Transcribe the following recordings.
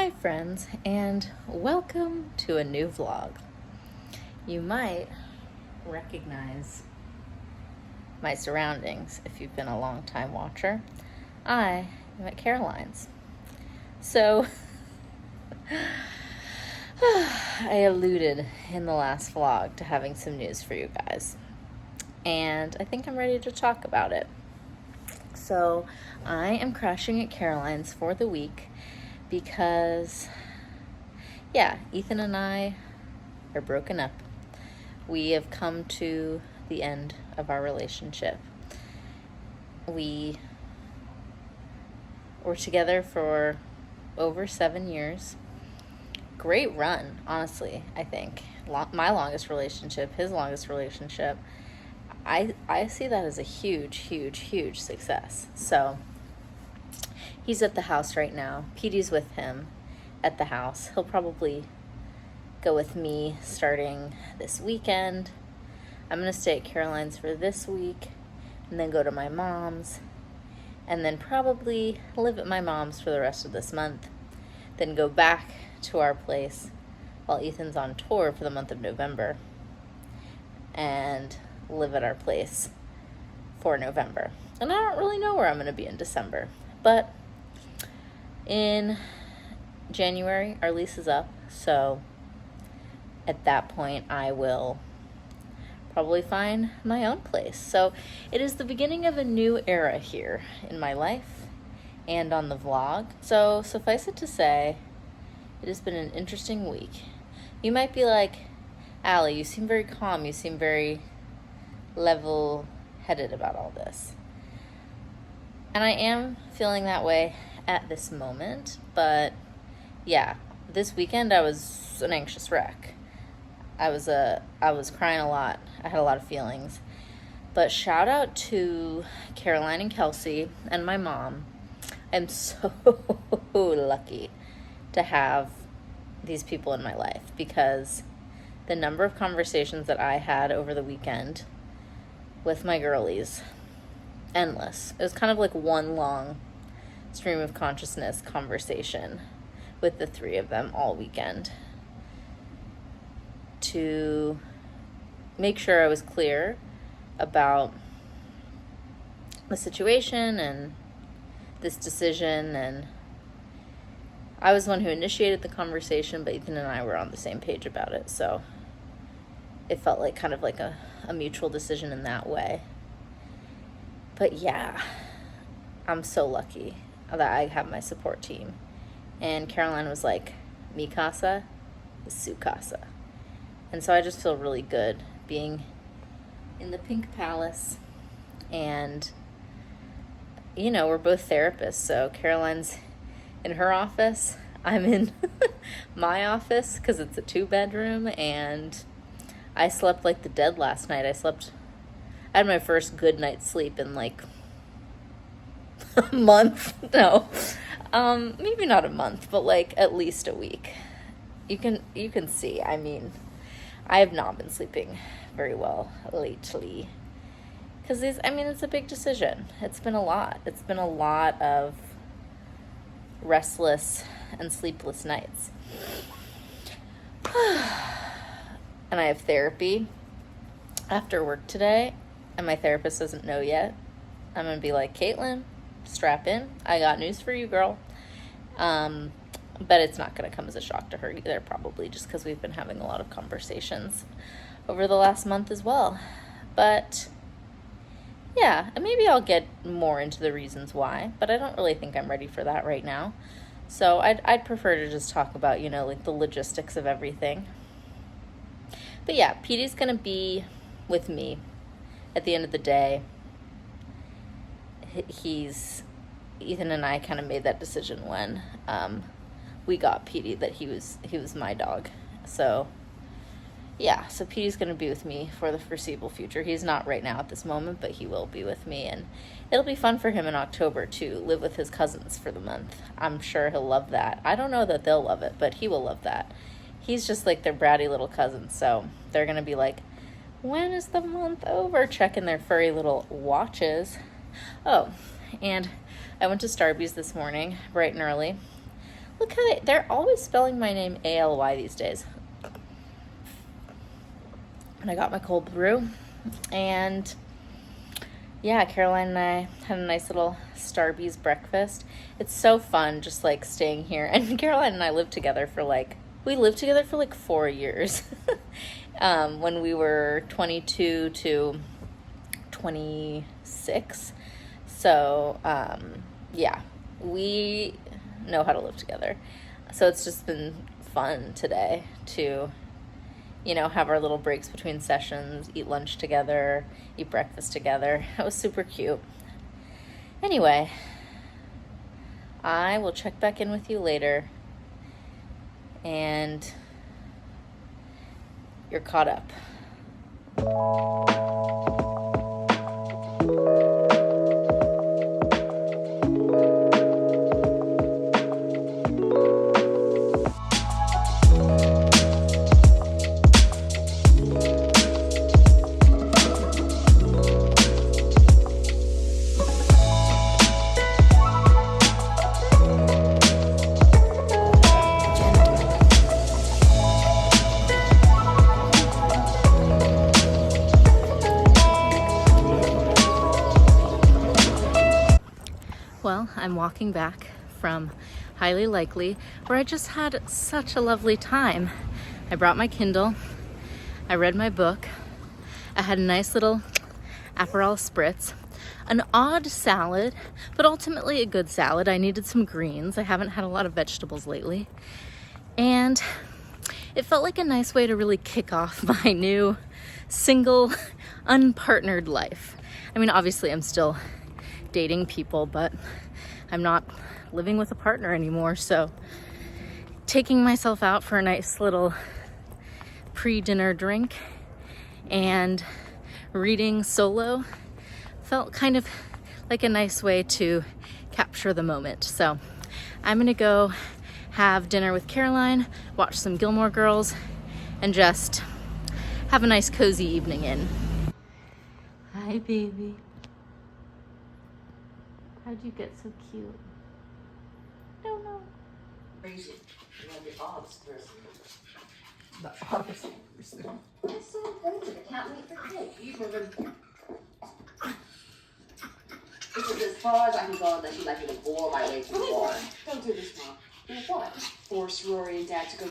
Hi friends, and welcome to a new vlog. You might recognize my surroundings if you've been a long time watcher. I am at Caroline's. So, I alluded in the last vlog to having some news for you guys, and I think I'm ready to talk about it. So, I am crashing at Caroline's for the week because, Ethan and I are broken up. We have come to the end of our relationship. We were together for over 7 years. Great run, honestly, I think. My longest relationship, his longest relationship. I see that as a huge success. So, he's at the house right now. Petey's with him at the house. He'll probably go with me starting this weekend. I'm going to stay at Caroline's for this week and then go to my mom's and then probably live at my mom's for the rest of this month. Then go back to our place while Ethan's on tour for the month of November and live at our place for November. And I don't really know where I'm going to be in December, but in January, our lease is up, so at that point, I will probably find my own place. So it is the beginning of a new era here in my life and on the vlog. So suffice it to say, it has been an interesting week. You might be like, Allie, you seem very calm. You seem very level-headed about all this. And I am feeling that way at this moment, but this weekend I was an anxious wreck. I was crying a lot. I had a lot of feelings. But shout out to Caroline and Kelsey and my mom. I'm so lucky to have these people in my life because the number of conversations that I had over the weekend with my girlies, endless. It was kind of like one long stream of consciousness conversation with the three of them all weekend to make sure I was clear about the situation and this decision. And I was the one who initiated the conversation, but Ethan and I were on the same page about it, so it felt like kind of like a mutual decision in that way. But I'm so lucky that I have my support team. And Caroline was like, mi casa is su casa. And so I just feel really good being in the Pink Palace. And, we're both therapists. So Caroline's in her office. I'm in my office because it's a 2-bedroom. And I slept like the dead last night. I had my first good night's sleep in like a month. No, maybe not a month, but like at least a week. You can see, I have not been sleeping very well lately because it's a big decision. It's been a lot. It's been a lot of restless and sleepless nights. And I have therapy after work today, and my therapist doesn't know yet. I'm going to be like, Caitlin, strap in. I got news for you, girl. But it's not going to come as a shock to her either, probably, just because we've been having a lot of conversations over the last month as well. But, and maybe I'll get more into the reasons why, but I don't really think I'm ready for that right now. So I'd prefer to just talk about, like the logistics of everything. But Petey's going to be with me at the end of the day. Ethan and I kind of made that decision when we got Petey that he was my dog. So so Petey's going to be with me for the foreseeable future. He's not right now at this moment, but he will be with me, and it'll be fun for him in October to live with his cousins for the month. I'm sure he'll love that. I don't know that they'll love it, but he will love that. He's just like their bratty little cousin, so they're going to be like, when is the month over? Checking their furry little watches. Oh, and I went to Starbucks this morning, bright and early. Look how they're always spelling my name A-L-Y these days. And I got my cold brew. And yeah, Caroline and I had a nice little Starbucks breakfast. It's so fun just like staying here. And Caroline and I lived together for like 4 years. When we were 22 to 26. So, yeah, we know how to live together. So it's just been fun today to, have our little breaks between sessions, eat lunch together, eat breakfast together. It was super cute. Anyway, I will check back in with you later, and you're caught up. Well, I'm walking back from Highly Likely, where I just had such a lovely time. I brought my Kindle, I read my book, I had a nice little Aperol spritz, an odd salad, but ultimately a good salad. I needed some greens. I haven't had a lot of vegetables lately. And it felt like a nice way to really kick off my new single, unpartnered life. I mean, obviously I'm still dating people, but I'm not living with a partner anymore, so taking myself out for a nice little pre-dinner drink and reading solo felt kind of like a nice way to capture the moment. So I'm gonna go have dinner with Caroline, watch some Gilmore Girls, and just have a nice cozy evening in. Hi, baby. How'd you get so cute? Don't know. Crazy. You want the opposite person. The opposite person. That's so crazy. I can't wait for cake. This is as far as I can go unless you like me to bore my way through the water. Don't do this, Mom. What? Force Rory and Dad to go.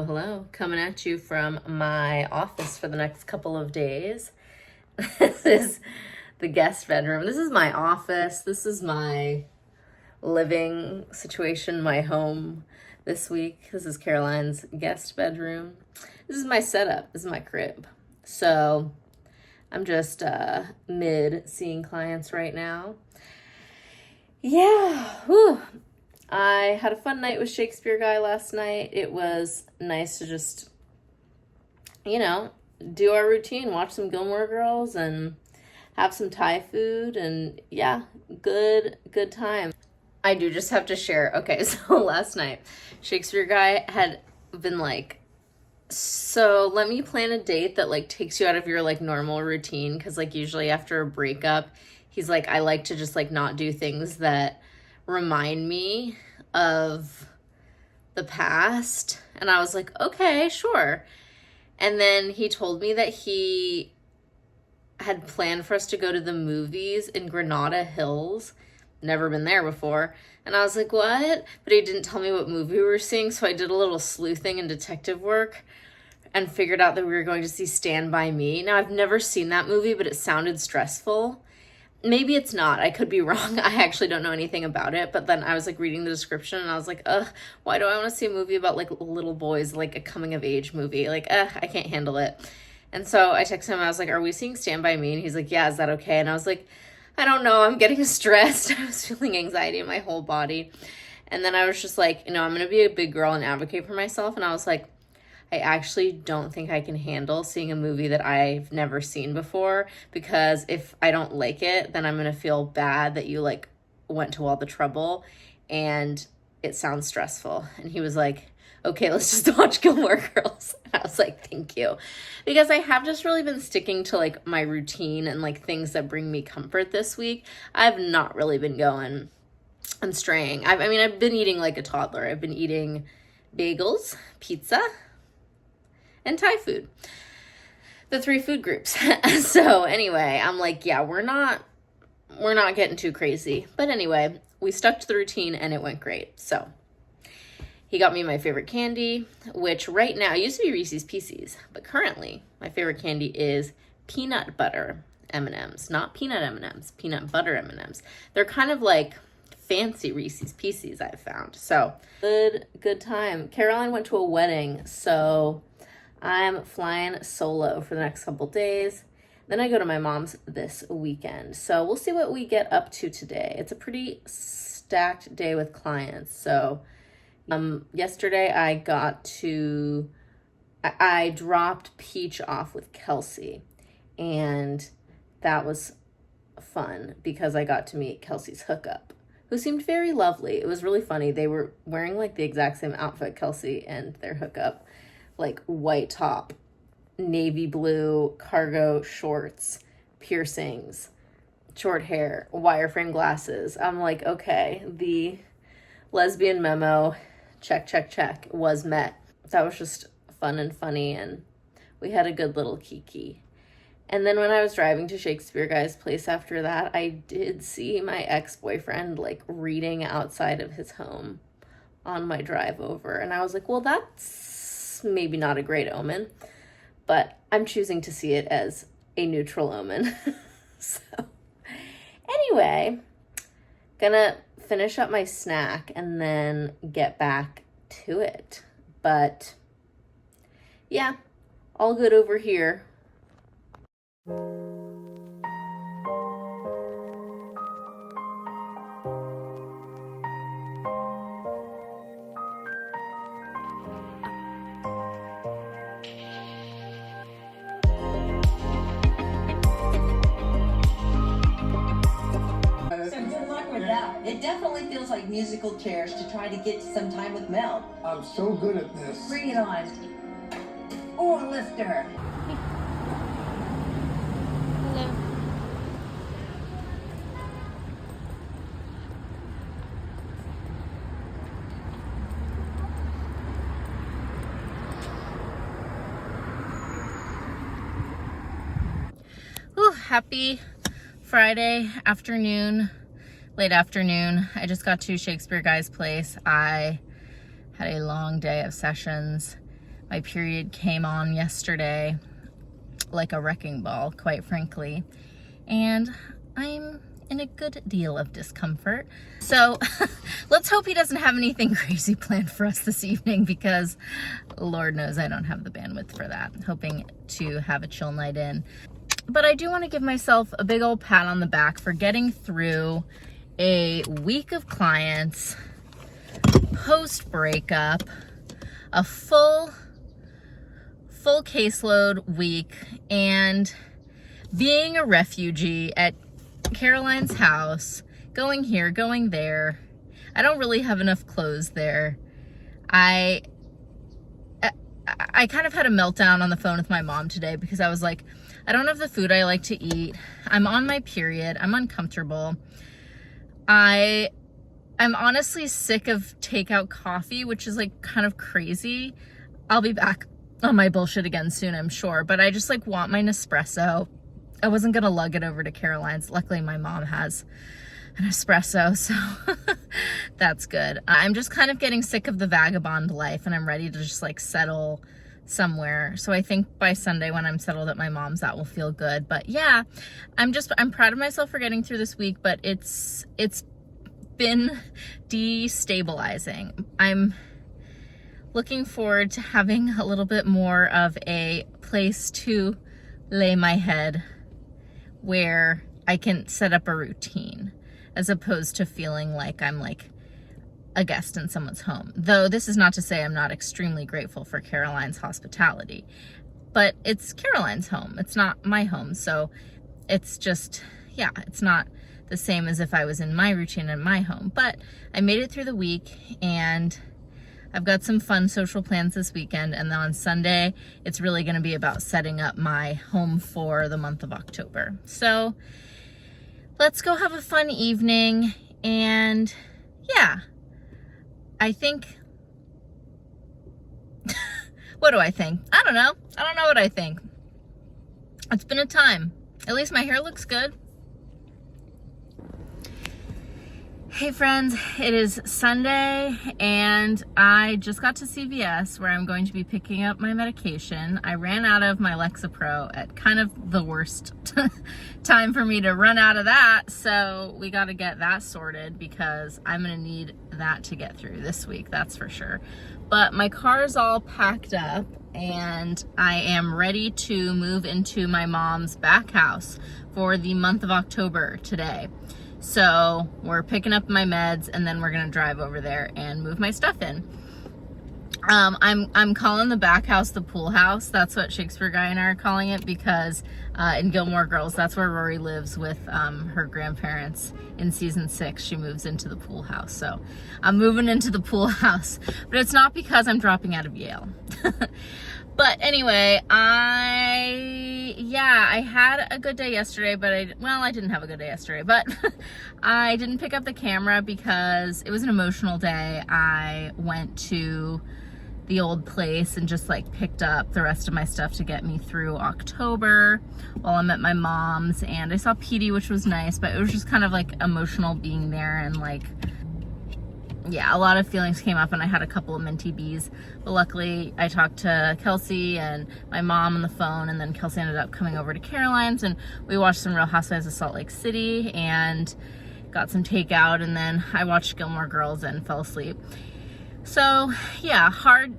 Hello, coming at you from my office for the next couple of days. This is the guest bedroom. This is my office. This is my living situation, my home this week. This is Caroline's guest bedroom. This is my setup. This is my crib. So I'm just mid seeing clients right now. Yeah, whew. I had a fun night with Shakespeare Guy last night. It was nice to just, do our routine, watch some Gilmore Girls and have some Thai food, and yeah, good time. I do just have to share. Okay, so last night, Shakespeare Guy had been like, so let me plan a date that like takes you out of your like normal routine, because like usually after a breakup, he's like, I like to just like not do things that remind me of the past. And I was like, okay, sure. And then he told me that he had planned for us to go to the movies in Granada Hills. Never been there before. And I was like, what? But he didn't tell me what movie we were seeing, so I did a little sleuthing and detective work and figured out that we were going to see Stand By Me. Now, I've never seen that movie, but it sounded stressful. Maybe it's not. I could be wrong. I actually don't know anything about it. But then I was like reading the description and I was like, why do I want to see a movie about like little boys, like a coming of age movie? Like, I can't handle it. And so I texted him. I was like, are we seeing Stand By Me? And he's like, yeah, is that okay? And I was like, I don't know. I'm getting stressed. I was feeling anxiety in my whole body. And then I was just like, I'm going to be a big girl and advocate for myself. And I was like, I actually don't think I can handle seeing a movie that I've never seen before, because if I don't like it, then I'm going to feel bad that you like went to all the trouble and it sounds stressful. And he was like, okay, let's just watch Gilmore Girls. And I was like, thank you. Because I have just really been sticking to like my routine and like things that bring me comfort this week. I've not really been going and straying. I mean, I've been eating like a toddler. I've been eating bagels, pizza, and Thai food. The 3 food groups. So anyway, I'm like, yeah, we're not getting too crazy. But anyway, we stuck to the routine and it went great. So he got me my favorite candy, which right now used to be Reese's Pieces, but currently my favorite candy is peanut butter M&Ms, not peanut M&Ms, peanut butter M&Ms. They're kind of like fancy Reese's Pieces, I've found. So good time. Caroline went to a wedding, so I'm flying solo for the next couple days. Then I go to my mom's this weekend. So we'll see what we get up to today. It's a pretty stacked day with clients. So yesterday I dropped Peach off with Kelsey, and that was fun because I got to meet Kelsey's hookup, who seemed very lovely. It was really funny. They were wearing like the exact same outfit, Kelsey and their hookup, like white top, navy blue cargo shorts, piercings, short hair, wireframe glasses. I'm like, okay, the lesbian memo, check, was met. That was just fun and funny, and we had a good little kiki. And then when I was driving to Shakespeare Guy's place after that, I did see my ex-boyfriend like reading outside of his home on my drive over. And I was like, well, that's maybe not a great omen, but I'm choosing to see it as a neutral omen. So anyway, gonna finish up my snack and then get back to it. But yeah, all good over here. It definitely feels like musical chairs to try to get some time with Mel. I'm so good at this. Bring it on. Or lift her. Hello. Ooh, happy Friday afternoon. Late afternoon. I just got to Shakespeare Guy's place. I had a long day of sessions. My period came on yesterday like a wrecking ball, quite frankly, and I'm in a good deal of discomfort. So let's hope he doesn't have anything crazy planned for us this evening, because Lord knows I don't have the bandwidth for that. I'm hoping to have a chill night in. But I do want to give myself a big old pat on the back for getting through a week of clients, post breakup, a full caseload week, and being a refugee at Caroline's house, going here, going there. I don't really have enough clothes there. I kind of had a meltdown on the phone with my mom today because I was like, I don't have the food I like to eat. I'm on my period. I'm uncomfortable. I'm honestly sick of takeout coffee, which is like kind of crazy. I'll be back on my bullshit again soon, I'm sure, but I just like want my Nespresso. I wasn't gonna lug it over to Caroline's. Luckily my mom has an espresso, so that's good. I'm just kind of getting sick of the vagabond life, and I'm ready to just like settle somewhere. So I think by Sunday when I'm settled at my mom's, that will feel good. But yeah, I'm proud of myself for getting through this week, but it's been destabilizing. I'm looking forward to having a little bit more of a place to lay my head where I can set up a routine, as opposed to feeling like I'm like a guest in someone's home. Though this is not to say I'm not extremely grateful for Caroline's hospitality, but it's Caroline's home. It's not my home. So it's just, yeah, it's not the same as if I was in my routine in my home. But I made it through the week, and I've got some fun social plans this weekend. And then on Sunday, it's really going to be about setting up my home for the month of October. So let's go have a fun evening. And yeah, I think, what do I think? I don't know. I don't know what I think. It's been a time. At least my hair looks good. Hey friends, it is Sunday and I just got to CVS where I'm going to be picking up my medication. I ran out of my Lexapro at kind of the worst time for me to run out of that. So we got to get that sorted because I'm going to need that to get through this week, that's for sure. But my car is all packed up and I am ready to move into my mom's back house for the month of October today. So we're picking up my meds and then we're gonna drive over there and move my stuff in. I'm calling the back house the pool house. That's what Shakespeare Guy and I are calling it because in Gilmore Girls, that's where Rory lives with her grandparents. In season 6, she moves into the pool house. So I'm moving into the pool house, but it's not because I'm dropping out of Yale. But anyway, I had a good day yesterday, but I didn't have a good day yesterday, but I didn't pick up the camera because it was an emotional day. I went to the old place and just like picked up the rest of my stuff to get me through October while I'm at my mom's, and I saw Petey, which was nice, but it was just kind of like emotional being there, and like, yeah, a lot of feelings came up and I had a couple of minty bees, but luckily I talked to Kelsey and my mom on the phone, and then Kelsey ended up coming over to Caroline's and we watched some Real Housewives of Salt Lake City and got some takeout, and then I watched Gilmore Girls and fell asleep. So yeah, hard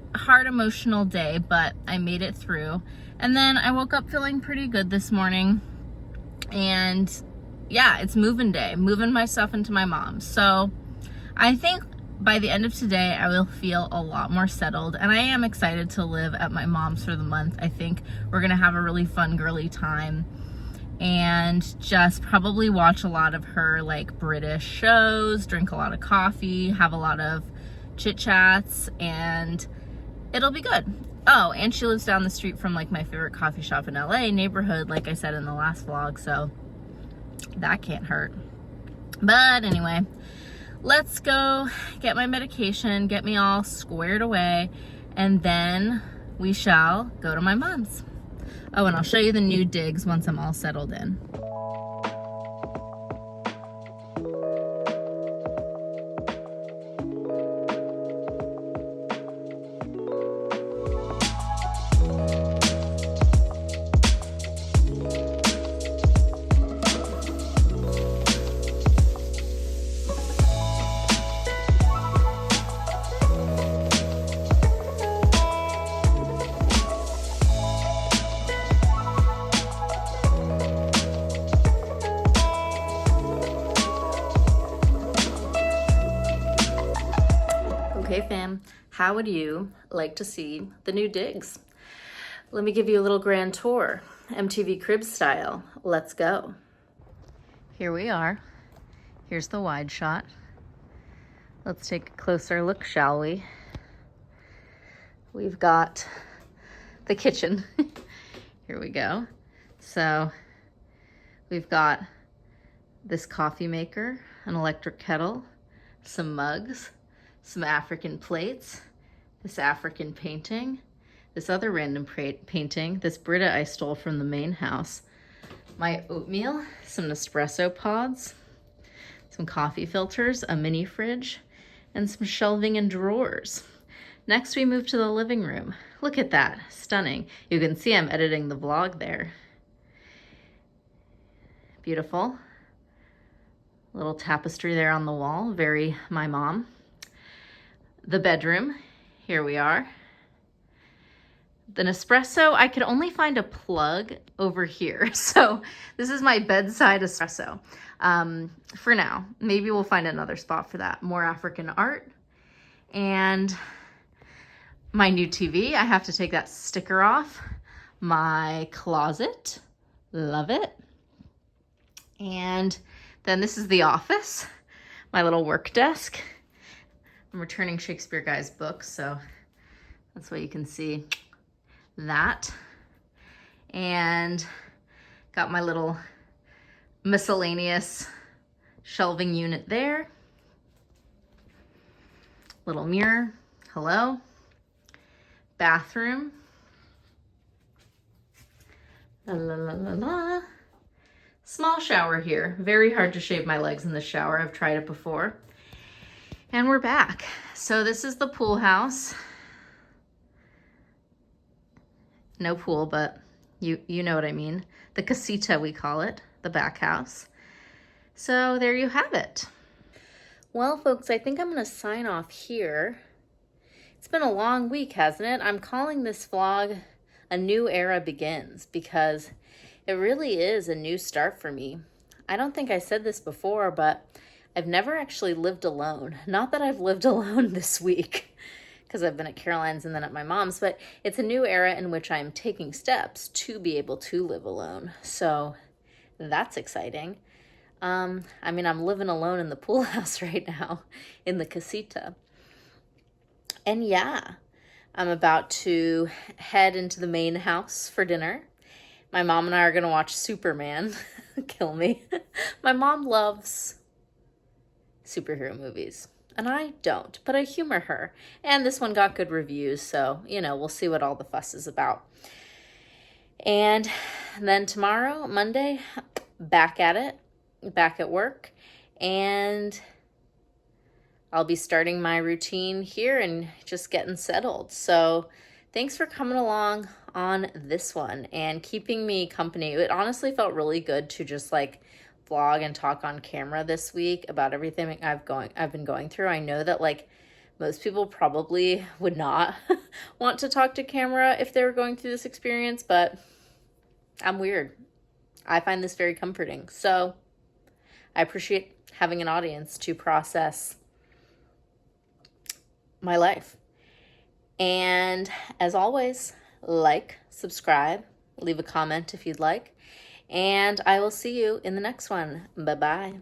emotional day, but I made it through. And then I woke up feeling pretty good this morning, and yeah, it's moving day, moving my stuff into my mom's. So I think by the end of today, I will feel a lot more settled, and I am excited to live at my mom's for the month. I think we're gonna have a really fun girly time and just probably watch a lot of her like British shows, drink a lot of coffee, have a lot of chit chats, and it'll be good. Oh, and she lives down the street from like my favorite coffee shop in LA neighborhood, like I said in the last vlog, so that can't hurt. But anyway, let's go get my medication, get me all squared away, and then we shall go to my mom's. Oh, and I'll show you the new digs once I'm all settled in. Okay fam, how would you like to see the new digs? Let me give you a little grand tour, MTV Cribs style. Let's go. Here we are. Here's the wide shot. Let's take a closer look, shall we? We've got the kitchen. Here we go. So we've got this coffee maker, an electric kettle, some mugs, some African plates, this African painting, this other random painting, this Brita I stole from the main house, my oatmeal, some Nespresso pods, some coffee filters, a mini fridge, and some shelving and drawers. Next, we move to the living room. Look at that, stunning. You can see I'm editing the vlog there. Beautiful. Little tapestry there on the wall, very my mom. The bedroom, here we are. The Nespresso, I could only find a plug over here. So this is my bedside espresso for now. Maybe we'll find another spot for that. More African art, And my new TV, I have to take that sticker off. My closet, love it. And then this is the office, my little work desk. I'm returning Shakespeare Guy's book, so that's why you can see that. And got my little miscellaneous shelving unit there. Little mirror, hello. Bathroom. La la la la la. Small shower here. Very hard to shave my legs in the shower. I've tried it before. And we're back. So this is the pool house. No pool, but you know what I mean. The casita, we call it, the back house. So there you have it. Well, folks, I think I'm going to sign off here. It's been a long week, hasn't it? I'm calling this vlog A New Era Begins because it really is a new start for me. I don't think I said this before, but I've never actually lived alone. Not that I've lived alone this week, because I've been at Caroline's and then at my mom's, but it's a new era in which I'm taking steps to be able to live alone. So that's exciting. I mean, I'm living alone in the pool house right now, in the casita. And yeah, I'm about to head into the main house for dinner. My mom and I are going to watch Superman. Kill me. My mom loves superhero movies. And I don't, but I humor her. And this one got good reviews, so, you know, we'll see what all the fuss is about. And then tomorrow, Monday, back at it, back at work. And I'll be starting my routine here and just getting settled. So thanks for coming along on this one and keeping me company. It honestly felt really good to just like vlog and talk on camera this week about everything I've been going through. I know that like most people probably would not want to talk to camera if they were going through this experience, but I'm weird. I find this very comforting. So I appreciate having an audience to process my life. And as always, like, subscribe, leave a comment if you'd like. And I will see you in the next one. Bye-bye.